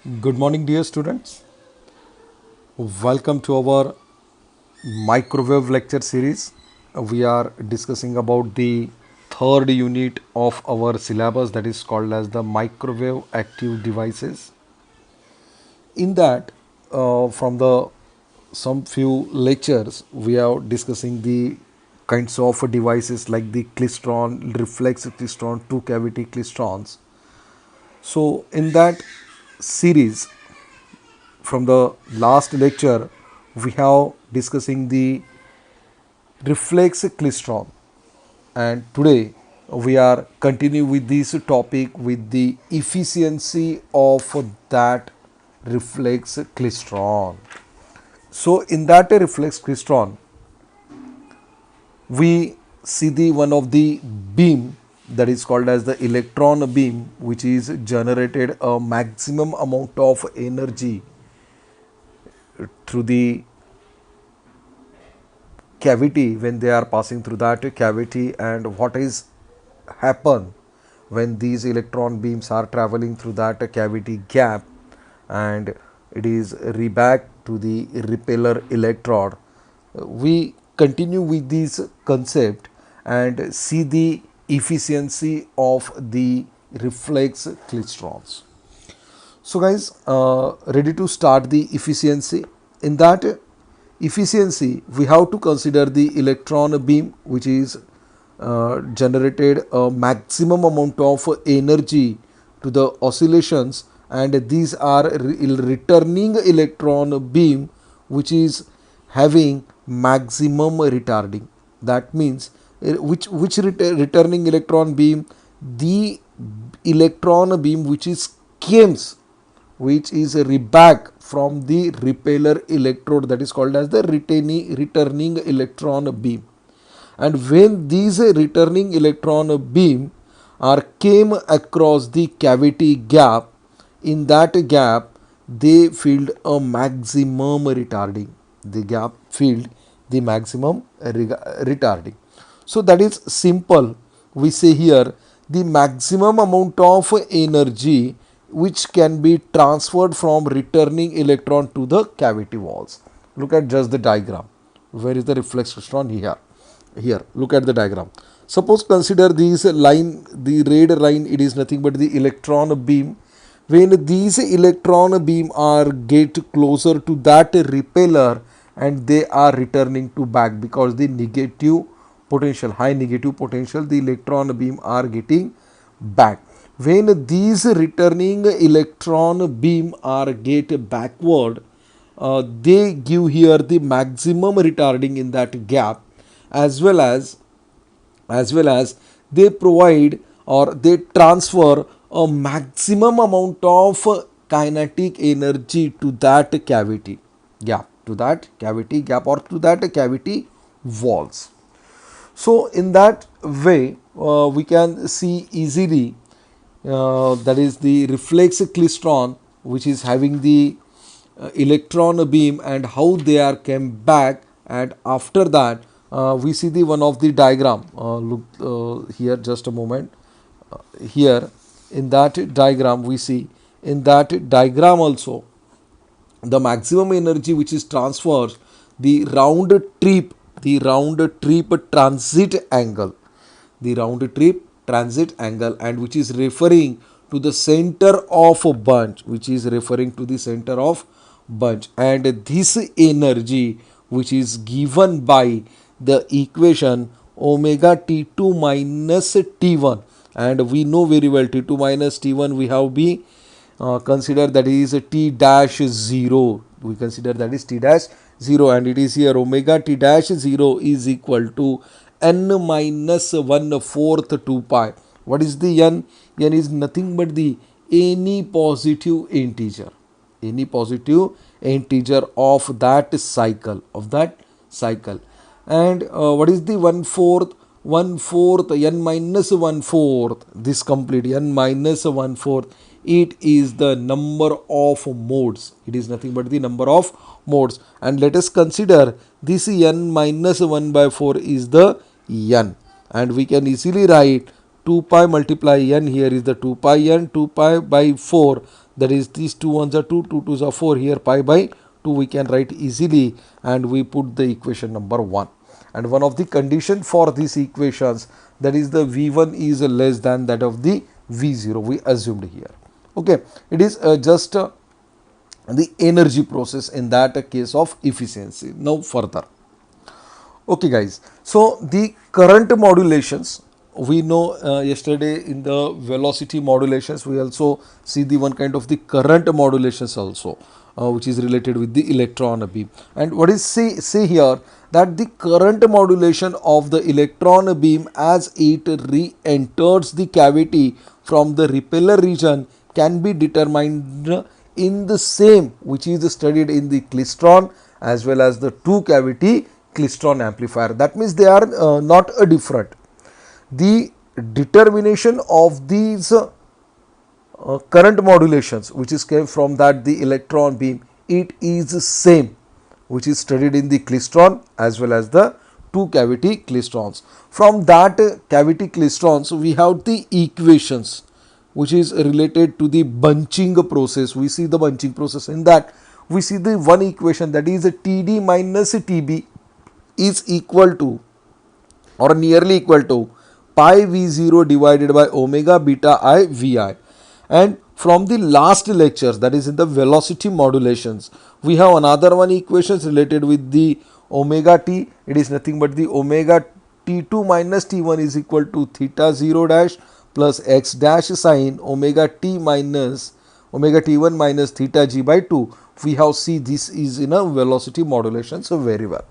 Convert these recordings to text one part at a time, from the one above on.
Good morning, dear students. Welcome to our microwave lecture series. We are discussing about the third unit of our syllabus, that is called as the microwave active devices. In that, from the some few lectures, we are discussing the kinds of devices like the klystron, reflex klystron, two cavity klystrons. So in that series, from the last lecture, we have discussing the reflex klystron, and today we are continue with this topic with the efficiency of that reflex klystron. So in that reflex klystron, we see the one of the beam, that is called as the electron beam, which is generated a maximum amount of energy through the cavity when they are passing through that cavity. And what is happen when these electron beams are traveling through that cavity gap, and it is reback to the repeller electrode. We continue with this concept and see the efficiency of the reflex klystrons. So guys, ready to start the efficiency. In that efficiency, we have to consider the electron beam, which is generated a maximum amount of energy to the oscillations, and these are returning electron beam, which is having maximum retarding. That means returning electron beam, the electron beam which is comes, which is reback from the repeller electrode, that is called as the returning electron beam. And when these returning electron beam are came across the cavity gap, in that gap they filled a maximum retarding. The gap filled the maximum retarding. So that is simple. We say here the maximum amount of energy which can be transferred from returning electron to the cavity walls. Look at just the diagram. Where is the reflex klystron? Here, look at the diagram. Suppose consider this line, the red line, it is nothing but the electron beam. When these electron beam are get closer to that repeller, and they are returning to back, because the negative potential, high negative potential, the electron beam are getting back. When these returning electron beam are get backward, they give here the maximum retarding in that gap, as well as they provide or they transfer a maximum amount of kinetic energy to that cavity gap, or to that cavity walls. So in that way, we can see easily, that is the reflex klystron, which is having the electron beam, and how they are came back. And after that, we see the one of the diagram. Look here, just a moment. Here in that diagram, we see in that diagram also the maximum energy which is transferred, the round trip transit angle, and which is referring to the center of a bunch, and this energy which is given by the equation omega t2 minus t1. And we know very well t2 minus t1 we have been consider that is t dash 0. We consider that is t dash 0, and it is here omega t dash 0 is equal to n minus 1/4 2 pi. What is the n? N is nothing but the any positive integer, of that cycle. And what is the 1/4 n minus 1/4, this complete n minus 1/4, it is the number of modes. It is nothing but the number of modes. And let us consider this n minus 1/4 is the n, and we can easily write 2 pi multiply n. Here is the 2 pi n, 2 pi by 4, that is these 2 ones are 2, 2 twos are 4, here pi by 2 we can write easily, and we put the equation number 1. And one of the condition for these equations, that is the V1 is less than that of the V0, we assumed here. Okay, it is just the energy process in that case of efficiency. Now further, okay guys, so the current modulations, we know yesterday in the velocity modulations we also see the one kind of the current modulations also, which is related with the electron beam. And what is say here, that the current modulation of the electron beam as it re-enters the cavity from the repeller region can be determined in the same which is studied in the klystron as well as the two cavity klystron amplifier. That means they are not different. The determination of these current modulations which is came from that the electron beam, it is same which is studied in the klystron as well as the two cavity klystrons. From that cavity klystrons we have the equations which is related to the bunching process. We see the bunching process, in that we see the one equation, that is TD minus TB is equal to or nearly equal to pi V0 divided by omega beta I Vi. And from the last lectures, that is in the velocity modulations, we have another one equations related with the omega t. It is nothing but the omega t2 minus t1 is equal to theta 0 dash plus x dash sine omega t minus omega t1 minus theta g by 2. We have see this is in a velocity modulation, so very well.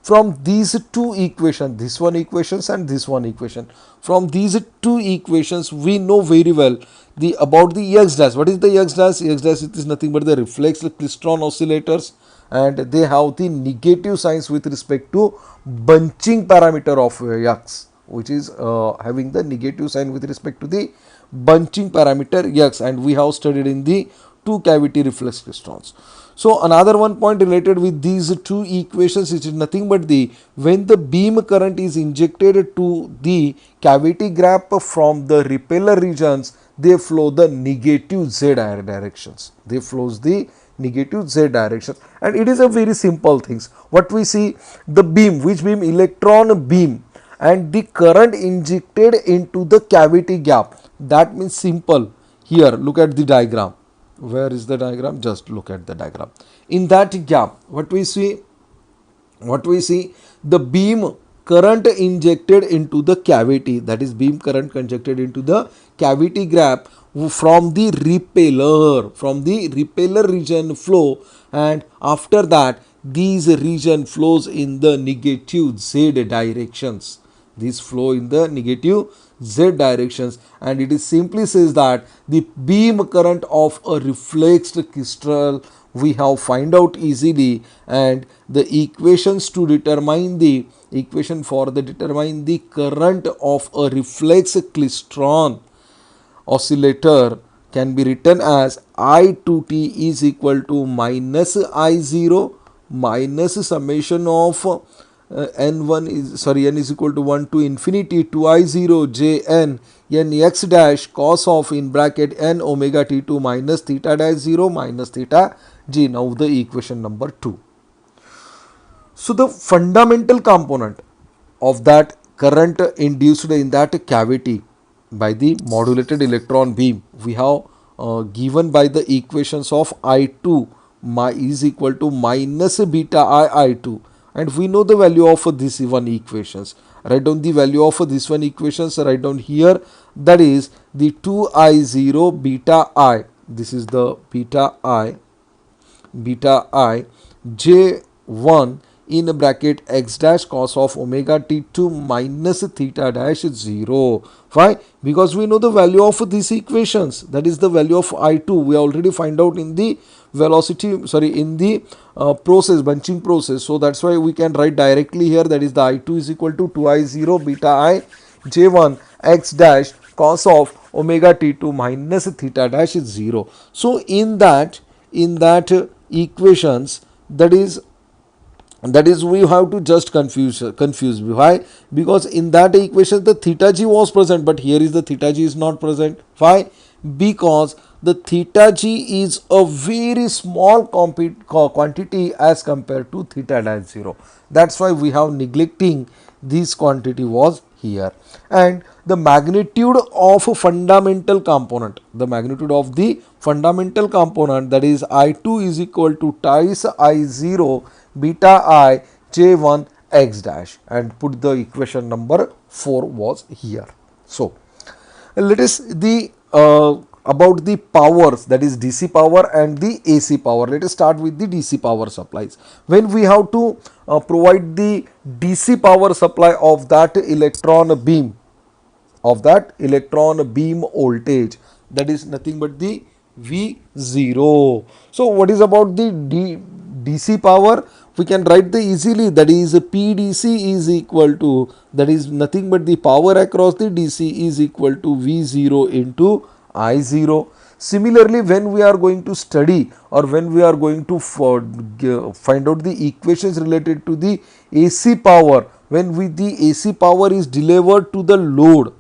From these two equations, this one equations and this one equation, from these two equations we know very well the about the x dash. What is the x dash? X dash it is nothing but the reflex klystron oscillators, and they have the negative signs with respect to bunching parameter of x, which is having the negative sign with respect to the bunching parameter x, and we have studied in the two cavity reflex klystrons. So another one point related with these two equations, which is nothing but the when the beam current is injected to the cavity gap from the repeller regions, they flow the negative z directions. They flows the negative z direction, and it is a very simple things. What we see, the beam, which beam? Electron beam, and the current injected into the cavity gap. That means simple. Here look at the diagram. Where is the diagram? Just look at the diagram. In that gap, what we see, the beam current injected into the cavity, that is beam current injected into the cavity gap from the repeller region flow, and after that these region flows in the negative z directions. These flow in the negative z directions, and it is simply says that the beam current of a reflexed crystal we have find out easily, and the equations to determine the equation for the determine the current of a reflex klystron oscillator can be written as I2t is equal to minus I0 minus summation of n1 is n is equal to 1 to infinity 2I0 jn nx dash cos of in bracket n omega t2 minus theta dash 0 minus theta g. Now the equation number 2. So the fundamental component of that current induced in that cavity by the modulated electron beam we have given by the equations of I2 is equal to minus beta I2, and we know the value of this one equations. Write down the value of this one equations, write down here, that is the 2I0 beta I, this is the beta I j1 in bracket x dash cos of omega t2 minus theta dash 0. Why? Because we know the value of these equations, that is the value of I2 we already find out in the velocity, in the bunching process. So that's why we can write directly here, that is the I2 is equal to 2I0 beta I j1 x dash cos of omega t2 minus theta dash 0. So in that equations, that is we have to just confuse. Why? Because in that equation the theta g was present, but here is the theta g is not present. Why? because the theta g is a very small quantity as compared to theta dash 0. That's why we have neglecting this quantity was here. And the magnitude of a fundamental component, the magnitude of the fundamental component, that is I2 is equal to twice I0 beta I J1 x dash, and put the equation number 4 was here. So let us the about the powers, that is DC power and the AC power. Let us start with the DC power supplies. When we have to provide the DC power supply of that electron beam, voltage, that is nothing but the V0. So what is about the DC power? We can write the easily, that is PDC is equal to, that is nothing but the power across the DC is equal to V0 into I0. Similarly, when we are going to study, or when we are going to find out the equations related to the AC power, when the AC power is delivered to the load,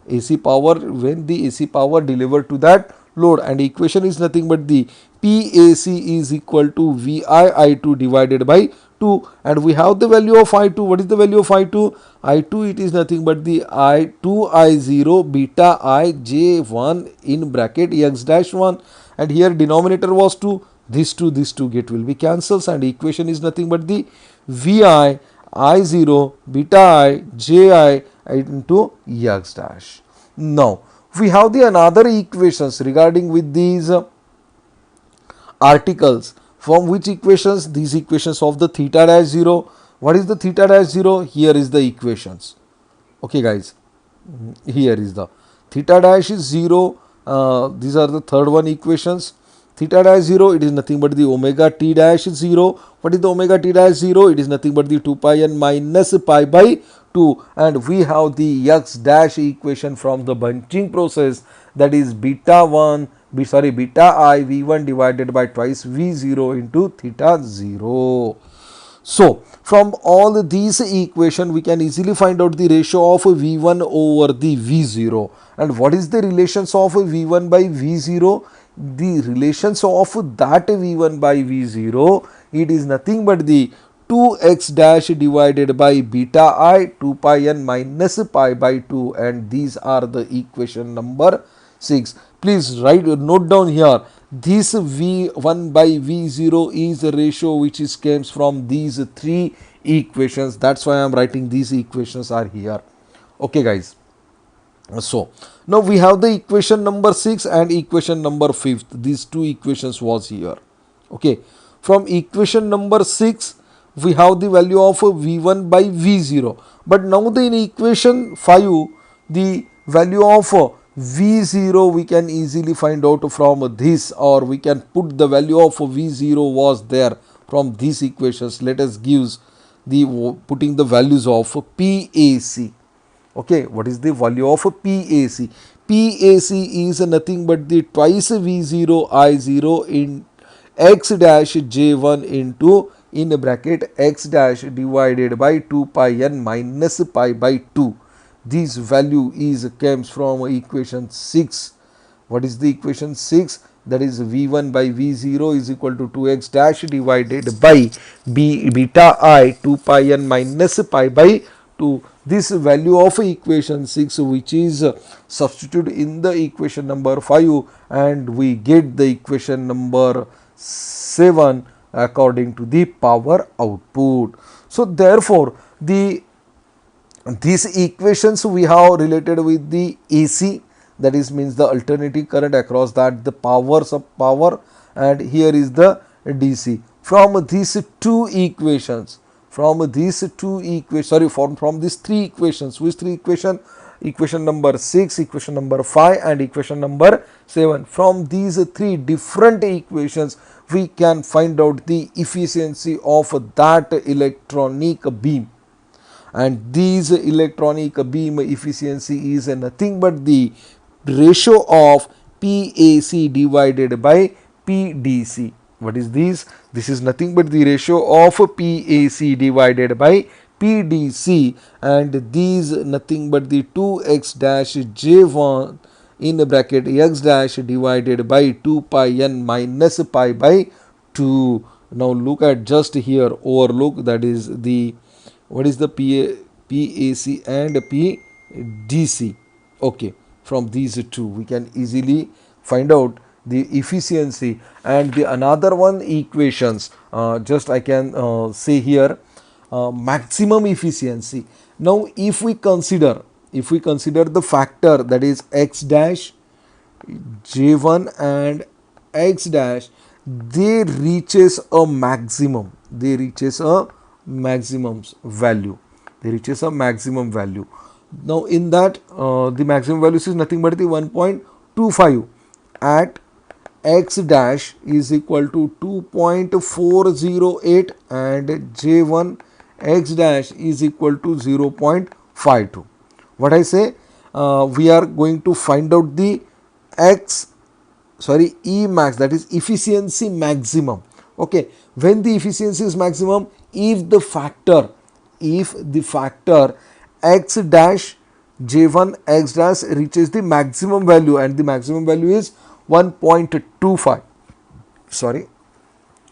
AC power, when the AC power delivered to that load, and equation is nothing but the PAC is equal to VI2 divided by 2, and we have the value of I2. What is the value of I2? I2, it is nothing but the I2 I0 beta I J1 in bracket x dash 1, and here denominator was 2. This 2 get will be cancels, and equation is nothing but the VI I0 beta I Ji into x dash. Now we have the another equations regarding with these articles, from which equations, these equations of the theta dash 0. What is the theta dash 0? Here is the equations. Okay guys, here is the theta dash is 0. These are the third one equations. Theta dash 0, it is nothing but the omega t dash 0. What is the omega t dash 0? It is nothing but the 2 pi n minus pi by 2, and we have the x dash equation from the bunching process, that is beta I v1 divided by twice v0 into theta 0. So from all these equation we can easily find out the ratio of v1 over the v0. And what is the relations of v1 by v0? The relations of that v1 by v0, it is nothing but the 2x dash divided by beta I 2 pi n minus pi by 2, and these are the equation number 6. Please note down here, this v1 by v0 is the ratio which is comes from these three equations. That's why I am writing these equations are here. Okay guys. So now we have the equation number 6 and equation number 5. These two equations was here. Okay. From equation number 6 we have the value of v1 by v0. But now in equation 5 the value of v0 we can easily find out from this, or we can put the value of v0 was there from these equations. Let us give the putting the values of PAC. Okay, what is the value of PAC? PAC is nothing but the twice v0 I0 in x dash j1 into in bracket x dash divided by 2 pi n minus pi by 2. This value is comes from equation 6. What is the equation 6? That is v1 by v0 is equal to 2x dash divided by beta I 2 pi n minus pi by 2. This value of equation 6 which is substituted in the equation number 5, and we get the equation number 7 according to the power output. So therefore these equations we have related with the AC, that is means the alternating current across that the powers of power, and here is the DC. From these two equations, from these three equations, which three equation? Equation number 6, equation number 5 and equation number 7. From these three different equations we can find out the efficiency of that electronic beam, and this electronic beam efficiency is nothing but the ratio of PAC divided by PDC. What is this? This is nothing but the ratio of PAC divided by PDC, and these nothing but the 2x dash J1 in the bracket x dash divided by 2 pi n minus pi by 2. Now look at just here, overlook, that is the, what is the PAC and PDC. Okay, from these two we can easily find out the efficiency. And the another one equations, just I can say here, maximum efficiency. Now if we consider the factor, that is x dash, j1 and x dash, they reaches a maximum, they reaches a maximum value, they reaches a maximum value. Now in that, the maximum value is nothing but the 1.25 at x dash is equal to 2.408 and j1 x dash is equal to 0.52. What I say, we are going to find out the E max, that is efficiency maximum. Okay, when the efficiency is maximum, if the factor x dash j1 x dash reaches the maximum value, and the maximum value is 1.25,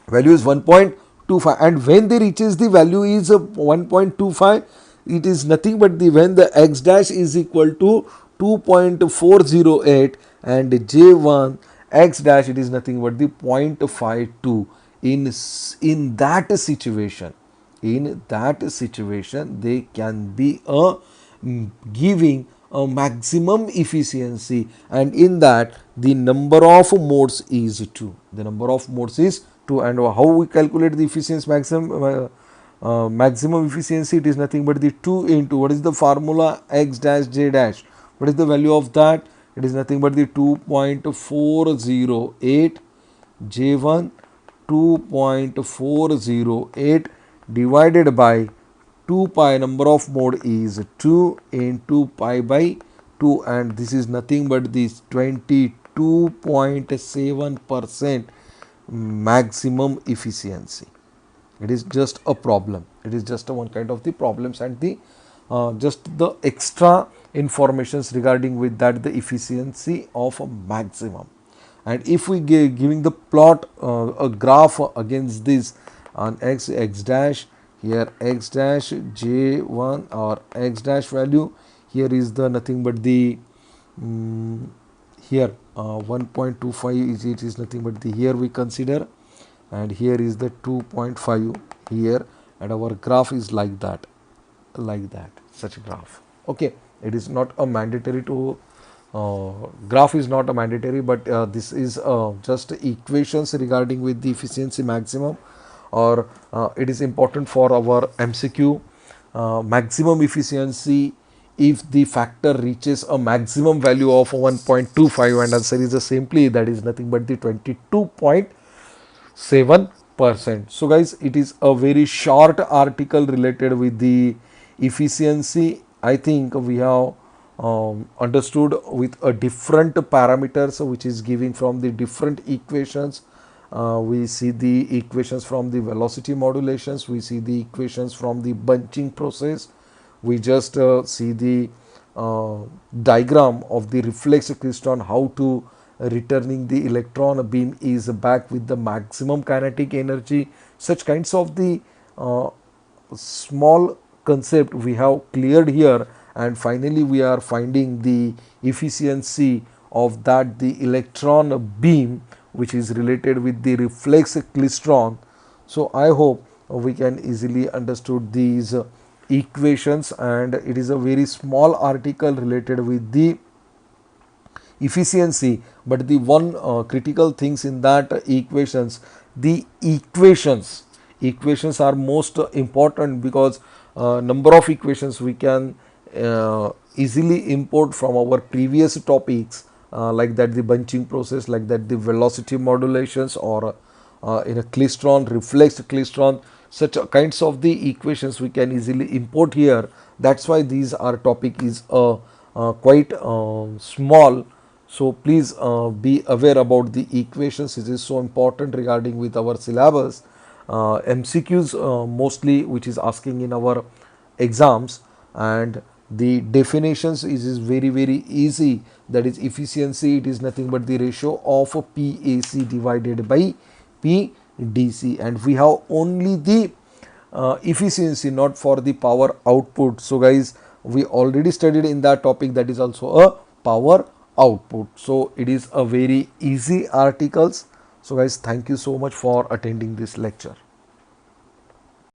value is 1.25, and when they reaches the value is 1.25, it is nothing but the, when the x dash is equal to 2.408 and j1 x dash, it is nothing but the 0.52. In that situation, they can be giving a maximum efficiency, and in that the number of modes is 2. The number of modes is 2. And how we calculate the efficiency maximum? Maximum efficiency, it is nothing but the 2 into, what is the formula, x dash j dash, what is the value of that? It is nothing but the 2.408 j1, 2.408 divided by 2 pi, number of mode is 2 into pi by 2, and this is nothing but this 22.7% maximum efficiency. It is just a problem, it is just one kind of the problems, and the just the extra informations regarding with that, the efficiency of a maximum. And if we giving the plot, a graph against this on x dash, here x dash j1 or x dash value, here is the nothing but the here 1.25 is, it is nothing but the, here we consider, and here is the 2.5 here, and our graph is like that, such a graph. Okay, it is not a mandatory to graph is not a mandatory, but this is just equations regarding with the efficiency maximum, or it is important for our MCQ. Maximum efficiency, if the factor reaches a maximum value of 1.25, and answer is the simply, that is nothing but the 22.7%. So guys, it is a very short article related with the efficiency. I think we have understood with a different parameters which is giving from the different equations. We see the equations from the velocity modulations, we see the equations from the bunching process, we just see the diagram of the reflex klystron, how to returning the electron beam is back with the maximum kinetic energy. Such kinds of the small concept we have cleared here, and finally we are finding the efficiency of that, the electron beam which is related with the reflex klystron. So I hope we can easily understood these equations, and it is a very small article related with the efficiency, but the one critical things in that equations, the equations are most important, because number of equations we can easily import from our previous topics, like that the bunching process, like that the velocity modulations, or in a klystron, reflex klystron, such kinds of the equations we can easily import here. That's why these are topic is quite small. So please be aware about the equations. It is so important regarding with our syllabus. MCQs mostly which is asking in our exams, and The definitions is very easy. That is efficiency, it is nothing but the ratio of PAC divided by PDC, and we have only the efficiency, not for the power output. So guys, we already studied in that topic, that is also a power output. So it is a very easy articles. So guys, thank you so much for attending this lecture.